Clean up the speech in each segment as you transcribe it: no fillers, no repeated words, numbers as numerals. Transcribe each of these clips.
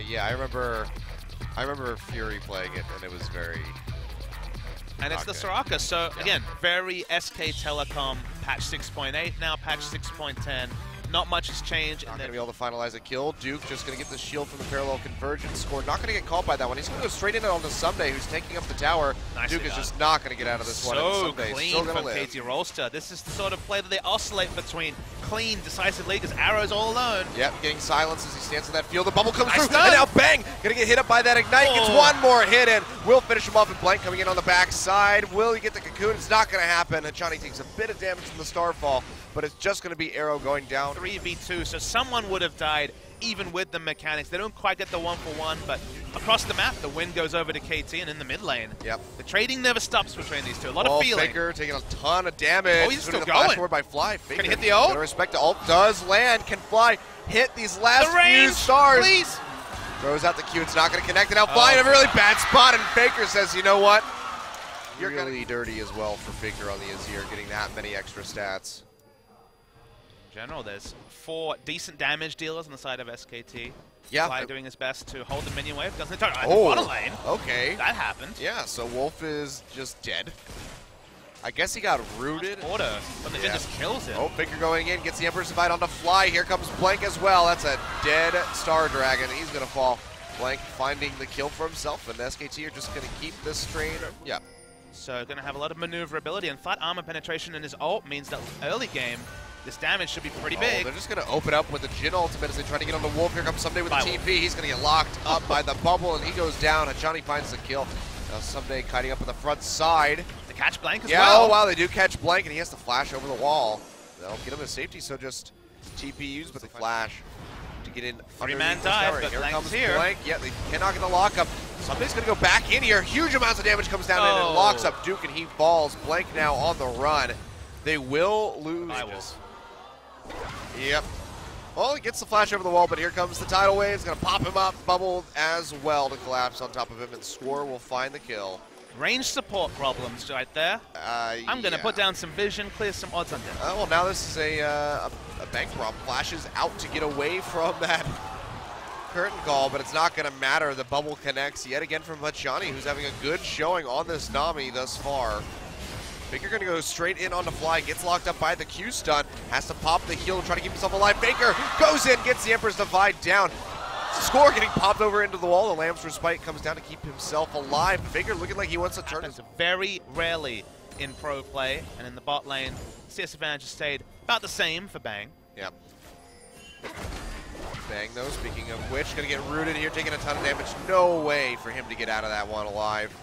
Yeah, I remember Fury playing it, and it was very. And it's the Soraka, so again, very SK Telecom, patch 6.8 now, patch 6.10. Not much has changed. Not going to be able to finalize a kill. Duke just going to get the shield from the parallel convergence score. Not going to get caught by that one. He's going to go straight in it onto Someday, who's taking up the tower. Duke is just not going to get out of this one. So clean from KT Rolster. This is the sort of play that they oscillate between clean, decisive lead, because Arrow's all alone. Yep, getting silence as he stands in that field. The bubble comes through, and now Bang going to get hit up by that Ignite. Gets one more hit in. Will finish him off, and Blank coming in on the backside. Will he get the Cocoon? It's not going to happen. Hachani takes a bit of damage from the Starfall, but it's just going to be Arrow going down. 3v2, so someone would have died even with the mechanics. They don't quite get the 1-for-1, but across the map, the win goes over to KT, and in the mid lane, the trading never stops between these two. A lot of feeling. Faker taking a ton of damage. Oh, he's still going. Forward by Fly. Faker, can he hit the ult? Respect to ult. Does land. Can Fly hit these last few stars? Please. Throws out the Q. It's not going to connect. And now Fly in a really bad spot, and Faker says, you know what? You're really dirty as well for Faker on the Azir, getting that many extra stats. In general, there's 4 decent damage dealers on the side of SKT. Yeah. Fly doing his best to hold the minion wave. Doesn't turn oh, bottom lane. Okay. That happened. Yeah, so Wolf is just dead. I guess he got rooted. Order, but the Jin just kills him. Oh, Faker going in, gets the Emperor's Divide onto Fly. Here comes Blank as well. That's a dead Star Dragon. He's going to fall. Blank finding the kill for himself, and SKT are just going to keep this train. Yeah. So going to have a lot of maneuverability, and flat armor penetration in his ult means that early game, this damage should be pretty big. They're just going to open up with the Jin ultimate as they try to get on the Wolf. Here comes Someday with the TP. He's going to get locked up by the bubble, and he goes down. Hachani finds the kill. Now Someday kiting up on the front side. They catch Blank as well. Oh, wow, they do catch Blank, and he has to flash over the wall. They'll get him to safety, so just TPUs with the flash to get in. 3-man dive, but here comes here. Blank. Yeah, they cannot get the lockup. Somebody's going to go back in here. Huge amounts of damage comes down in and locks up Duke, and he falls. Blank now on the run. They will lose. Yep. Well, he gets the flash over the wall, but here comes the tidal wave. It's going to pop him up. Bubble as well to collapse on top of him, and Score will find the kill. Range support problems right there. I'm going to put down some vision, clear some odds on them. Well, now this is a Bank Romp. Flashes out to get away from that curtain call, but it's not going to matter. The bubble connects yet again from Hachani, who's having a good showing on this Nami thus far. Baker going to go straight in on the Fly, gets locked up by the Q stun, has to pop the heal and try to keep himself alive. Baker goes in, gets the Emperor's Divide down. Score getting popped over into the wall. The Lamb's Respite comes down to keep himself alive. Baker looking like he wants to turn it. Very rarely in pro play, and in the bot lane, CS advantage has stayed about the same for Bang. Yep. Bang, though, speaking of which, going to get rooted here, taking a ton of damage. No way for him to get out of that one alive.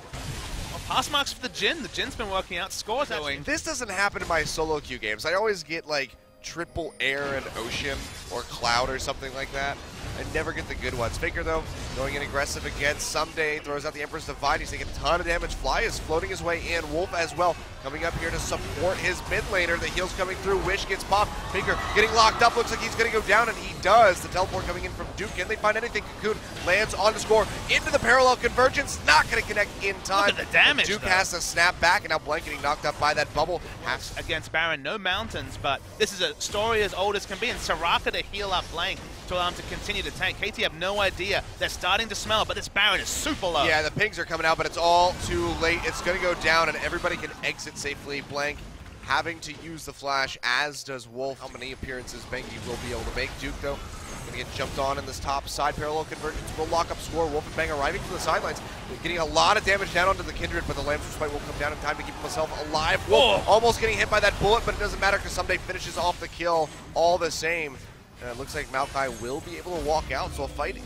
Well, pass marks for the Jin. The Jin's been working out. Score's going. This doesn't happen in my solo queue games. I always get, like, triple air and ocean or cloud or something like that. I never get the good ones. Faker, though, going in aggressive again. Someday throws out the Emperor's Divide. He's taking a ton of damage. Fly is floating his way in. Wolf as well coming up here to support his mid laner. The heal's coming through. Wish gets popped. Faker getting locked up. Looks like he's going to go down, and he does. The teleport coming in from Duke. Can they find anything? Cocoon lands on the Score into the parallel convergence. Not going to connect in time. Look at the damage, Duke has to snap back, and now Blank getting knocked up by that bubble. Against Baron, no mountains, but this is a story as old as can be, and Soraka to heal up Blank to allow him to continue to tank. KT have no idea. They're starting to smell, but this Baron is super low. Yeah, the pings are coming out, but it's all too late. It's going to go down, and everybody can exit safely. Blank having to use the flash, as does Wolf. How many appearances Bengi will be able to make? Duke, though, going to get jumped on in this top side. Parallel convergence will lock up Score. Wolf and Bang arriving from the sidelines. They're getting a lot of damage down onto the Kindred, but the Lamb's Respite will come down in time to keep himself alive. Wolf almost getting hit by that bullet, but it doesn't matter because Someday finishes off the kill all the same. And it looks like Maokai will be able to walk out, so a fight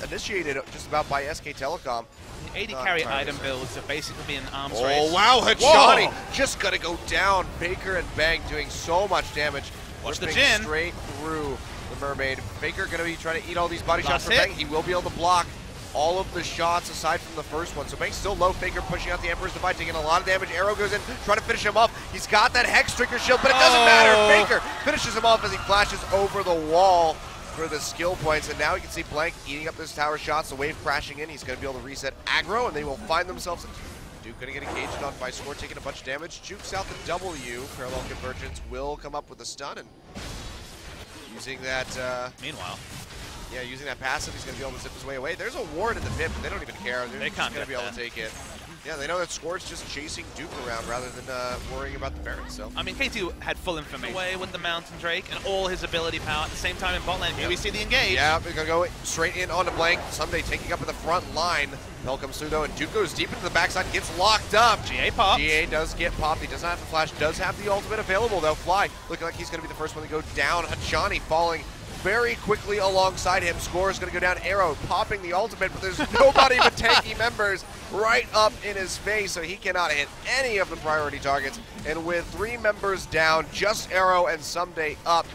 initiated just about by SK Telecom. The 80 carry item builds are basically an arms race. Oh, wow, Hachani just going to go down. Baker and Bang doing so much damage. Watch the Jin. Straight through the Mermaid. Baker going to be trying to eat all these body shots from Bang. He will be able to block all of the shots aside from the first one. So Bang's still low. Faker pushing out the Emperor's Divide, taking a lot of damage. Arrow goes in, trying to finish him off. He's got that Hex Trigger shield, but it doesn't matter. Faker finishes him off as he flashes over the wall for the skill points. And now you can see Blank eating up those tower shots. The wave crashing in. He's going to be able to reset aggro, and they will find themselves. Duke going to get engaged on by Score, taking a bunch of damage. Jukes out the W. Parallel convergence will come up with a stun, and using that. Meanwhile, Yeah, using that passive, he's going to be able to zip his way away. There's a ward in the pit, but they don't even care. They're just going to be able to take it. Yeah, they know that Score's just chasing Duke around rather than worrying about the Baron. So I mean, KT had full information away with the Mountain Drake and all his ability power at the same time in bot lane. Here we see the engage. Yeah, we're going to go straight in onto Blank. Someday taking up in the front line. Bell comes through though, and Duke goes deep into the backside, gets locked up. GA pops. GA does get popped. He does not have the flash, does have the ultimate available though. Fly looking like he's going to be the first one to go down. Hachani falling very quickly alongside him. Score is going to go down. Arrow popping the ultimate, but there's nobody but tanky members right up in his face, so he cannot hit any of the priority targets. And with 3 members down, just Arrow and Someday up,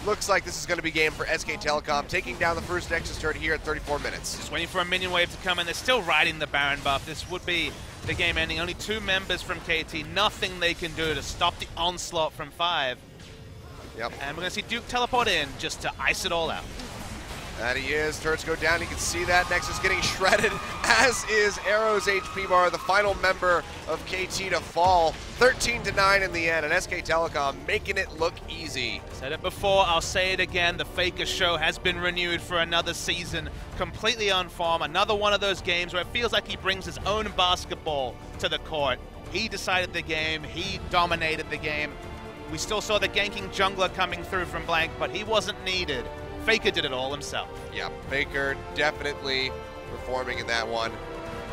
looks like this is going to be game for SK Telecom, taking down the first Nexus turret here at 34 minutes. Just waiting for a minion wave to come in. They're still riding the Baron buff. This would be the game ending. Only 2 members from KT. Nothing they can do to stop the onslaught from 5. Yep. And we're going to see Duke teleport in just to ice it all out. That he is. Turrets go down. You can see that. Nexus getting shredded, as is Arrow's HP bar, the final member of KT to fall. 13-9 in the end, and SK Telecom making it look easy. Said it before, I'll say it again. The Faker show has been renewed for another season, completely on form. Another one of those games where it feels like he brings his own basketball to the court. He decided the game. He dominated the game. We still saw the ganking jungler coming through from Blank, but he wasn't needed. Faker did it all himself. Yeah, Faker definitely performing in that one.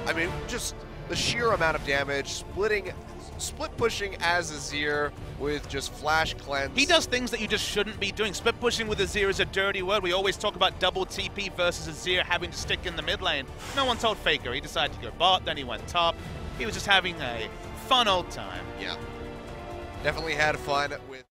I mean, just the sheer amount of damage, split pushing as Azir with just flash cleanse. He does things that you just shouldn't be doing. Split pushing with Azir is a dirty word. We always talk about double TP versus Azir having to stick in the mid lane. No one told Faker. He decided to go bot, then he went top. He was just having a fun old time. Yeah. Definitely had fun with...